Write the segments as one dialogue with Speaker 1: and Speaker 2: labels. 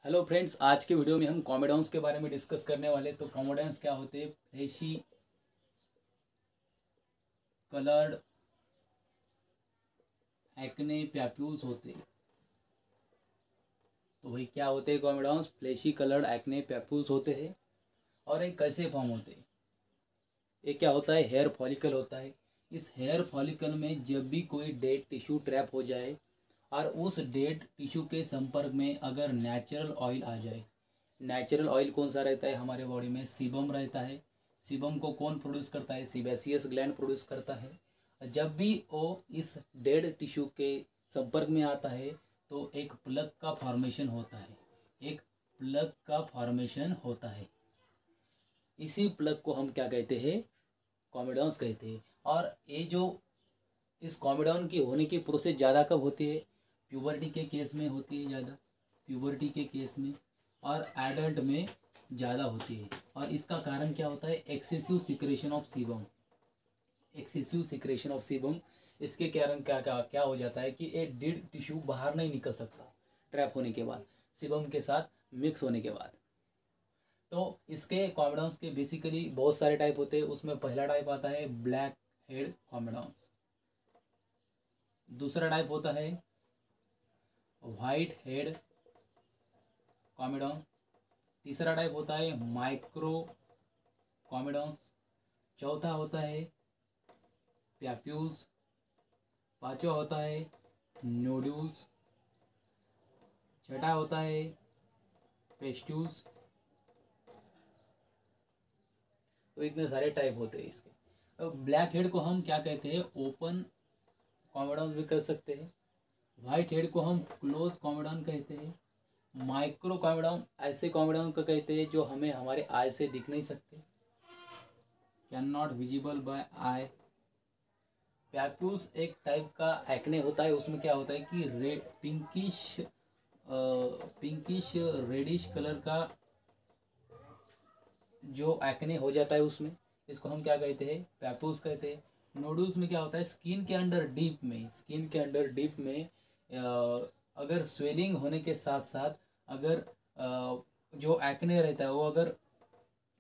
Speaker 1: Hello friends, आज के video में हम कॉमेडॉन्स के बारे में डिस्कस करने वाले। तो कॉमेडॉन्स क्या होते हैं? फ्लैशी कलर्ड एक्ने पैप्यूल्स होते हैं। तो भाई क्या होते हैं कॉमेडॉन्स? फ्लैशी कलर्ड एक्ने पैप्यूल्स होते हैं। और ये कैसे फॉर्म होते हैं? ये क्या होता है? हेयर फॉलिकल होता है। इस हेयर फॉलिकल में जब भी कोई डेड टिश्यू ट्रैप हो जाए और उस डेड टिश्यू के संपर्क में अगर नेचुरल ऑयल आ जाए। नेचुरल ऑयल कौन सा रहता है हमारे बॉडी में? सीबम रहता है। सीबम को कौन प्रोड्यूस करता है? सीबेसियस ग्लैंड प्रोड्यूस करता है। जब भी वो इस डेड टिश्यू के संपर्क में आता है तो एक प्लग का फॉर्मेशन होता है। एक प्लग का फॉर्मेशन होता है। इसी प्लग को हम क्या कहते हैं? कॉमेडॉन्स कहते हैं। और ये जो इस कॉमेडॉन की होने की प्रोसेस ज़्यादा कब होती है? प्यूबर्टी के केस में होती है ज़्यादा। प्यूबर्टी के केस में और एडल्ट में ज़्यादा होती है। और इसका कारण क्या होता है? Excessive secretion of sebum. Excessive secretion of sebum. इसके कारण क्या क्या क्या हो जाता है कि एक डेड टिश्यू बाहर नहीं निकल सकता ट्रैप होने के बाद, सीबम के साथ मिक्स होने के बाद। तो इसके कॉमेडॉन्स के बेसिकली बहुत सारे टाइप होते हैं। उसमें पहला टाइप आता है ब्लैक हेड कॉमेडॉन्स। दूसरा टाइप होता है वाइट हेड कॉमेडॉन। तीसरा टाइप होता है माइक्रो कॉमेडॉन्स। चौथा होता है पैप्यूल्स। पांचवा होता है नोड्यूल्स। छठा होता है पेस्ट्यूल्स। तो इतने सारे टाइप होते हैं इसके। अब ब्लैक हेड को हम क्या कहते हैं? ओपन कॉमेडॉन्स भी कर सकते हैं। वाइट हेड को हम क्लोज कॉमेडॉन कहते हैं। माइक्रो कॉमेडॉन ऐसे कॉमेडॉन को कहते हैं जो हमें हमारे आई से दिख नहीं सकते, can not visible by eye. Papules एक टाइप का एक्ने होता है। उसमें क्या होता है कि पिंकिश रेडिश कलर का जो एक्ने हो जाता है उसमें, इसको हम क्या कहते हैं? पैप्यूल्स कहते हैं। नोडल्स में क्या होता है? स्किन के अंडर डीप में अगर स्वेलिंग होने के साथ साथ अगर जो एक्ने रहता है वो अगर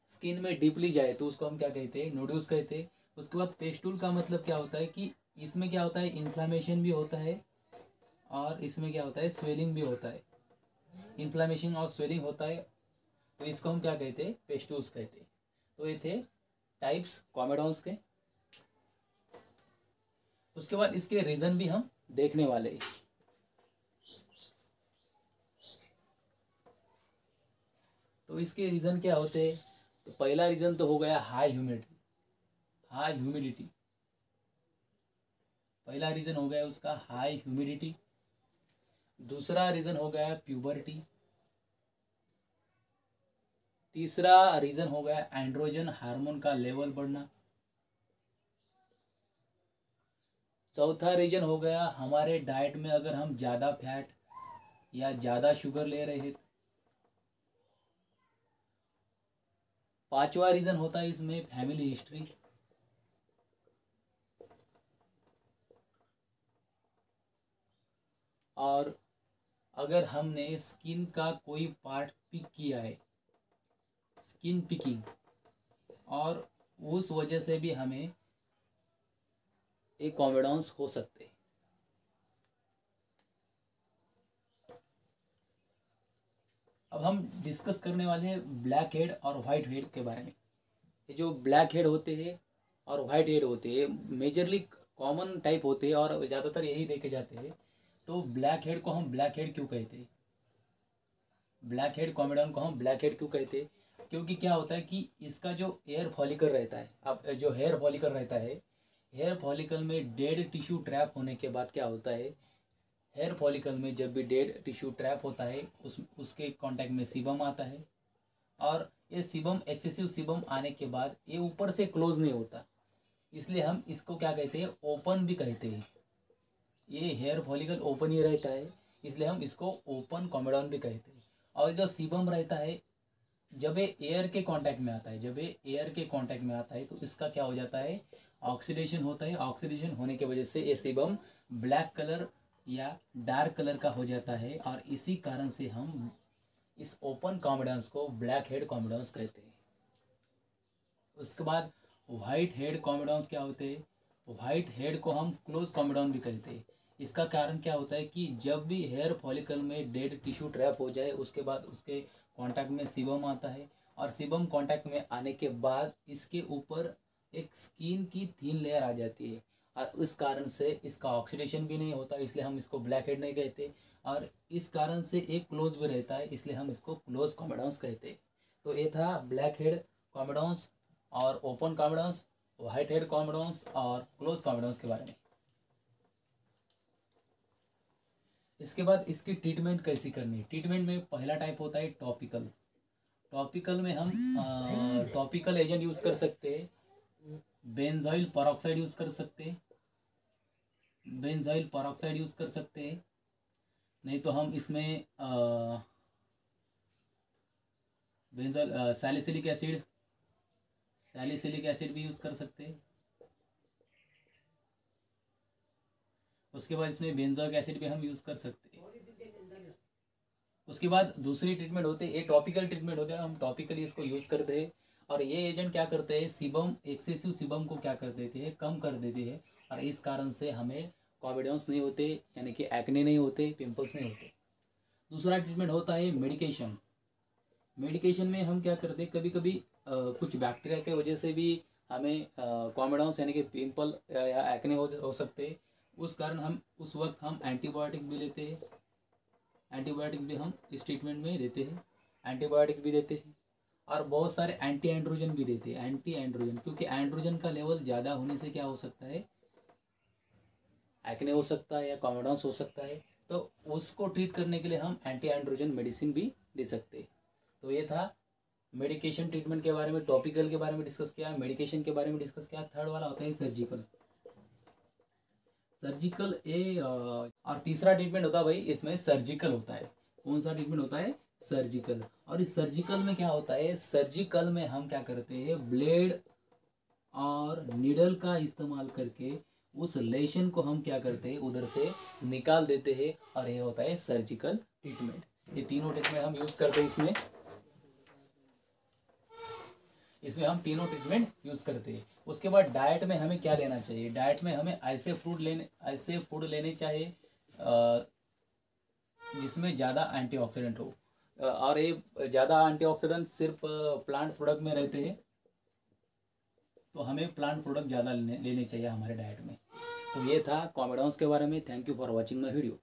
Speaker 1: स्किन में डीपली जाए तो उसको हम क्या कहते हैं? नोडल्स कहते हैं। उसके बाद पेस्टूल का मतलब क्या होता है कि इसमें क्या होता है? इन्फ्लामेशन भी होता है और इसमें क्या होता है? स्वेलिंग भी होता है। इन्फ्लामेशन और स्वेलिंग होता है तो इसको हम क्या कहते हैं? पेस्टूल्स कहते हैं। तो ये थे टाइप्स कॉमेडॉन्स के। उसके बाद इसके रीज़न भी हम देखने वाले हैं। तो इसके रीज़न क्या होते हैं? तो पहला रीज़न तो हो गया हाई ह्यूमिडिटी। हाई ह्यूमिडिटी पहला रीज़न हो गया उसका हाई ह्यूमिडिटी। दूसरा रीज़न हो गया प्यूबर्टी। तीसरा रीज़न हो गया एंड्रोजन हार्मोन का लेवल बढ़ना। चौथा रीज़न हो गया हमारे डाइट में अगर हम ज़्यादा फैट या ज़्यादा शुगर ले रहे हैं। पांचवा रीज़न होता है इसमें फैमिली हिस्ट्री। और अगर हमने स्किन का कोई पार्ट पिक किया है, स्किन पिकिंग, और उस वजह से भी हमें एक कॉमेडॉन्स हो सकते हैं। अब हम डिस्कस करने वाले हैं ब्लैक हेड और वाइट हेड के बारे में। ये जो ब्लैक हेड होते हैं और वाइट हेड होते हैं मेजरली कॉमन टाइप होते हैं और ज़्यादातर यही देखे जाते हैं। तो ब्लैक हेड को हम ब्लैक हेड क्यों कहते हैं? ब्लैक हेड कॉमेडॉन को हम ब्लैक हेड क्यों कहते हैं? क्योंकि क्या होता है कि इसका जो एयर फॉलिकल रहता है, अब जो हेयर फॉलिकल रहता है, हेयर फॉलिकल में डेड टिश्यू ट्रैप होने के बाद क्या होता है? हेयर फॉलिकल में जब भी डेड टिश्यू ट्रैप होता है उसके कांटेक्ट में सीबम आता है। और ये सीबम, एक्सेसिव सीबम आने के बाद ये ऊपर से क्लोज नहीं होता, इसलिए हम इसको क्या कहते हैं? ओपन भी कहते हैं। ये हेयर फॉलिकल ओपन ही रहता है, इसलिए हम इसको ओपन कॉमेडॉन भी कहते हैं। और जो सीबम रहता है जब ये एयर के कांटेक्ट में आता है, जब ये एयर के कांटेक्ट में आता है तो इसका क्या हो जाता है? ऑक्सीडेशन होता है। ऑक्सीडेशन होने की वजह से ये सीबम ब्लैक कलर या डार्क कलर का हो जाता है। और इसी कारण से हम इस ओपन कॉम्बिडेंस को ब्लैक हेड कॉम्बिडेंस कहते हैं। उसके बाद वाइट हेड कॉम्बिडेंस क्या होते हैं? वाइट हेड को हम क्लोज कॉम्बिडेंस भी कहते हैं। इसका कारण क्या होता है कि जब भी हेयर फॉलिकल में डेड टिश्यू ट्रैप हो जाए, उसके बाद उसके कांटेक्ट में सीबम आता है, और सीबम कांटेक्ट में आने के बाद इसके ऊपर एक स्किन की थीन लेयर आ जाती है, और इस कारण से इसका ऑक्सीडेशन भी नहीं होता, इसलिए हम इसको ब्लैक हेड नहीं कहते। और इस कारण से एक क्लोज भी रहता है, इसलिए हम इसको क्लोज कॉम्बिडेंस कहते हैं। तो ये था ब्लैक हेड कॉम्बिडेंस और ओपन कॉम्बिडेंस, वाइट हेड कॉम्बिडेंस और क्लोज कॉम्बिडेंस के बारे में। इसके बाद इसकी ट्रीटमेंट कैसी करनी है? ट्रीटमेंट में पहला टाइप होता है टॉपिकल। टॉपिकल में हम टॉपिकल एजेंट यूज कर सकते हैं, बेंजाइल पेरोक्साइड यूज कर सकते हैं, बेंजाइल पेरोक्साइड यूज कर सकते हैं, नहीं तो हम इसमें बेंजाइल सैलिसिलिक एसिड भी यूज कर सकते हैं। उसके बाद इसमें बेंजोइक एसिड भी हम यूज कर सकते हैं। उसके बाद दूसरी ट्रीटमेंट होते हैं, ये टॉपिकल ट्रीटमेंट होते हैं, हम टॉपिकली इसको यूज करते हैं। और ये एजेंट क्या करते हैं? सीबम, एक्सेसिव सीबम को क्या कर देते हैं? कम कर देते हैं, और इस कारण से हमें कॉम्बिडेंस नहीं होते, यानी कि एक्ने नहीं होते, पिंपल्स नहीं होते। दूसरा ट्रीटमेंट होता है मेडिकेशन। मेडिकेशन में हम क्या करते हैं, कभी कभी कुछ बैक्टीरिया के वजह से भी हमें कॉम्बिडेंस यानी कि पिंपल या एक्ने हो सकते हैं। उस कारण हम उस वक्त हम एंटीबायोटिक्स भी लेते हैं, एंटीबायोटिक्स भी हम इस ट्रीटमेंट में देते हैं, एंटीबायोटिक्स भी देते हैं। और बहुत सारे एंटी एंड्रोजन भी देते हैं, एंटी एंड्रोजन, क्योंकि एंड्रोजन का लेवल ज़्यादा होने से क्या हो सकता है? एक्ने हो सकता है या कॉम्बिडेंस हो सकता है। तो उसको ट्रीट करने के लिए हम एंटी एंड्रोजन मेडिसिन भी दे सकते हैं। तो ये था मेडिकेशन ट्रीटमेंट के बारे में, टॉपिकल के बारे में डिस्कस किया, मेडिकेशन के बारे में डिस्कस किया। थर्ड वाला होता है सर्जिकल। सर्जिकल और तीसरा ट्रीटमेंट होता है भाई, इसमें सर्जिकल होता है। कौन सा ट्रीटमेंट होता है? सर्जिकल। और इस सर्जिकल में क्या होता है? सर्जिकल में हम क्या करते हैं? ब्लेड और नीडल का इस्तेमाल करके उस लेशन को हम क्या करते हैं? उधर से निकाल देते हैं, और ये होता है सर्जिकल ट्रीटमेंट। ये तीनों ट्रीटमेंट हम यूज करते हैं इसमें हम तीनों ट्रीटमेंट यूज करते हैं। उसके बाद डाइट में हमें क्या लेना चाहिए? डाइट में हमें ऐसे फूड लेने चाहिए जिसमें ज़्यादा एंटीऑक्सीडेंट हो, और ये ज़्यादा एंटीऑक्सीडेंट सिर्फ प्लांट प्रोडक्ट में रहते हैं, तो हमें प्लांट प्रोडक्ट ज़्यादा लेने चाहिए हमारे डाइट में। तो ये था कॉम्बिडेंस के बारे में। Thank you for watching my video.